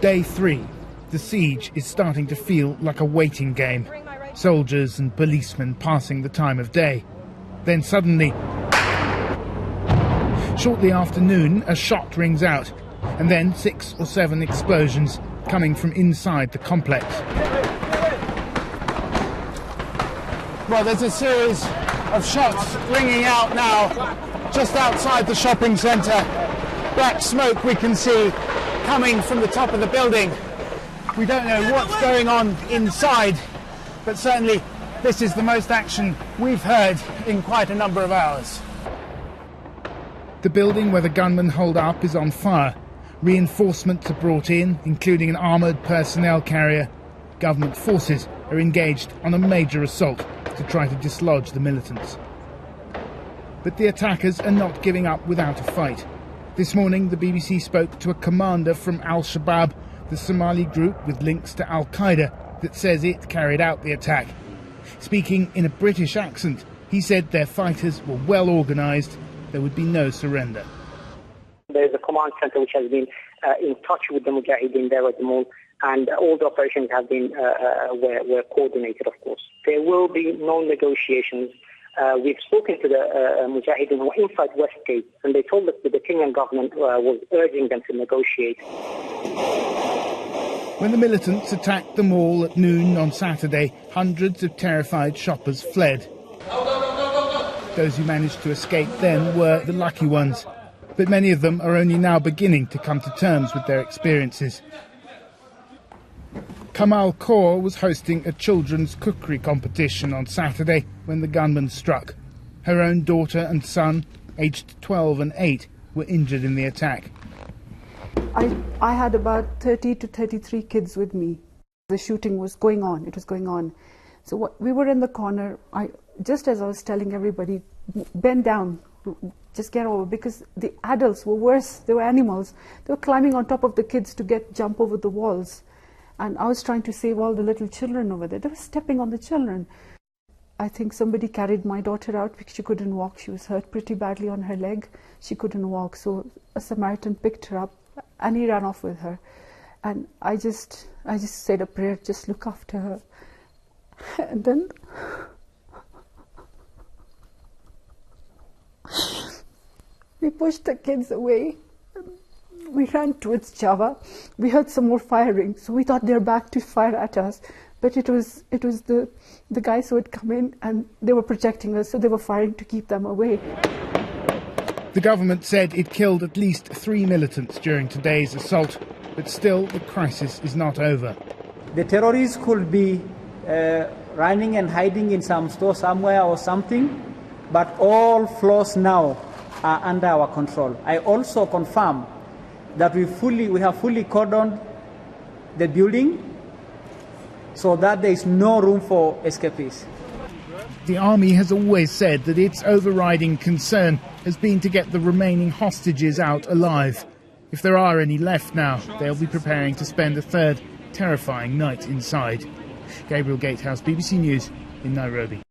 Day 3. The siege is starting to feel like a waiting game. Soldiers and policemen passing the time of day. Then suddenly, shortly after noon, a shot rings out, and then 6 or 7 explosions coming from inside the complex. Well, there's a series of shots ringing out now just outside the shopping centre. Black smoke we can see coming from the top of the building. We don't know what's going on inside, but certainly this is the most action we've heard in quite a number of hours. The building where the gunmen holed up is on fire. Reinforcements are brought in, including an armoured personnel carrier. Government forces are engaged on a major assault to try to dislodge the militants. But the attackers are not giving up without a fight. This morning, the BBC spoke to a commander from al-Shabab, the Somali group with links to al-Qaeda that says it carried out the attack. Speaking in a British accent, he said their fighters were well organised. There would be no surrender. There's a command centre which has been in touch with the Mujahideen there at the moment, and all the operations have been were coordinated, of course. There will be no negotiations. We've spoken to the Mujahideen who were inside Westgate, and they told us that the Kenyan government was urging them to negotiate. When the militants attacked the mall at noon on Saturday, hundreds of terrified shoppers fled. Those who managed to escape then were the lucky ones, but many of them are only now beginning to come to terms with their experiences. Kamal Kaur was hosting a children's cookery competition on Saturday when the gunmen struck. Her own daughter and son, aged 12 and 8, were injured in the attack. I had about 30 to 33 kids with me. The shooting was going on, it was going on. So we were in the corner. Just as I was telling everybody, bend down, just get over, because the adults were worse. They were animals. They were climbing on top of the kids to jump over the walls. And I was trying to save all the little children over there. They were stepping on the children. I think somebody carried my daughter out because she couldn't walk. She was hurt pretty badly on her leg. She couldn't walk. So a Samaritan picked her up and he ran off with her. And I just said a prayer, just look after her. And then we pushed the kids away. We ran towards Java. We heard some more firing, so we thought they were back to fire at us. But it was the guys who had come in and they were protecting us, so they were firing to keep them away. The government said it killed at least 3 militants during today's assault, but still the crisis is not over. The terrorists could be running and hiding in some store somewhere or something, but all floors now are under our control. I also confirm that we have fully cordoned the building so that there is no room for escapees. The army has always said that its overriding concern has been to get the remaining hostages out alive. If there are any left now, they'll be preparing to spend a third terrifying night inside. Gabriel Gatehouse, BBC News in Nairobi.